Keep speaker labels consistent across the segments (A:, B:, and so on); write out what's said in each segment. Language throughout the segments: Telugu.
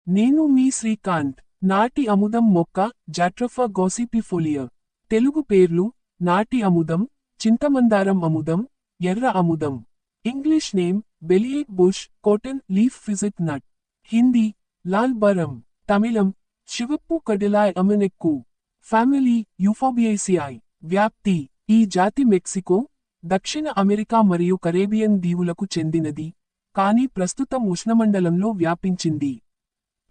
A: నేను మీ శ్రీకాంత్. నాటి అముదం మొక్క జాట్రోఫా గోసిపిఫోలియా. తెలుగు పేర్లు: నాటి అముదం, చింతమందారం అముదం, ఎర్ర అముదం. English name: bellyache bush cotton leaf physic nut. Hindi: లాల్ బరం. తమిళం: శివప్పు కడిలాయ్ అమనెక్కు. Family: Euphorbiaceae. వ్యాప్తి: ఈ జాతి మెక్సికో, దక్షిణ అమెరికా మరియు కరేబియన్ దీవులకు చెందినది, కానీ ప్రస్తుతం ఉష్ణమండలంలో వ్యాపించింది.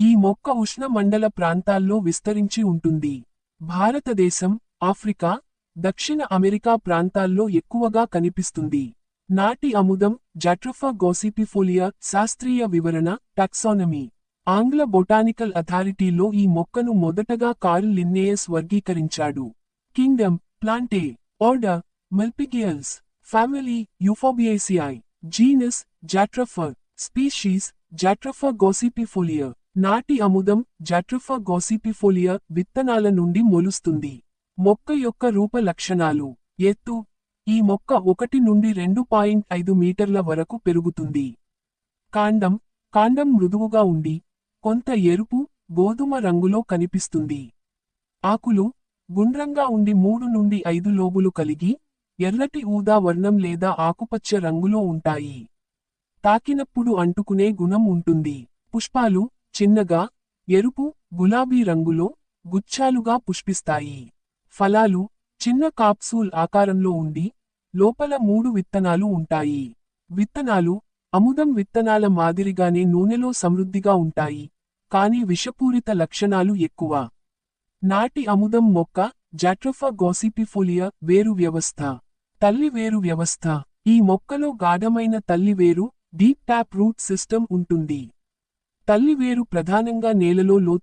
A: ఈ మొక్క ఉష్ణమండల ప్రాంతాల్లో విస్తరించి ఉంటుంది. భారతదేశం, ఆఫ్రికా, దక్షిణ అమెరికా ప్రాంతాల్లో ఎక్కువగా కనిపిస్తుంది. నాటి అముదం జాట్రోఫా గోసిపిఫోలియా. శాస్త్రీయ వివరణ: టాక్సానమీ. ఆంగ్ల బొటానికల్ అథారిటీలో ఈ మొక్కను మొదటగా కార్ల్ లిన్నేయస్ వర్గీకరించాడు. Kingdom: Plantae. Order: Malpighiales. Family: Euphorbiaceae. Genus: Jatropha. Species: Jatropha gossypiifolia. నాటి అముదం జాట్రోఫా గోసిపిఫోలియా విత్తనాల నుండి మొలుస్తుంది. మొక్క యొక్క రూప లక్షణాలు: ఎత్తు: ఈ మొక్క 1 నుండి 2.5 మీటర్ల వరకు పెరుగుతుంది. కాండం: కాండం మృదువుగా ఉండి, కొంత ఎరుపు, గోధుమ రంగులో కనిపిస్తుంది. ఆకులు: గుండ్రంగా ఉండి 3 నుండి 5 లోబులు కలిగి, ఎర్రటి ఊదా వర్ణం లేదా ఆకుపచ్చ రంగులో ఉంటాయి. తాకినప్పుడు అంటుకునే గుణం ఉంటుంది. పుష్పాలు: చిన్నగా, ఎరుపు, గులాబీ రంగులో, గుచ్చాలుగా పుష్పిస్తాయి. ఫలాలు: చిన్న కాప్సూల్ ఆకారంలో ఉండి, లోపల 3 విత్తనాలు ఉంటాయి. విత్తనాలు: అముదం విత్తనాల మాదిరిగానే నూనెలో సమృద్ధిగా ఉంటాయి, కానీ విషపూరిత లక్షణాలు ఎక్కువ. నాటి అముదం మొక్క జాట్రోఫా గోసిపిఫోలియా. వేరు వ్యవస్థ: తల్లి వేరు వ్యవస్థ. ఈ మొక్కలో గాఢమైన తల్లి వేరు, డీప్ ట్యాప్ రూట్ సిస్టమ్ ఉంటుంది. తల్లి వేరు ప్రధానంగా నేలలో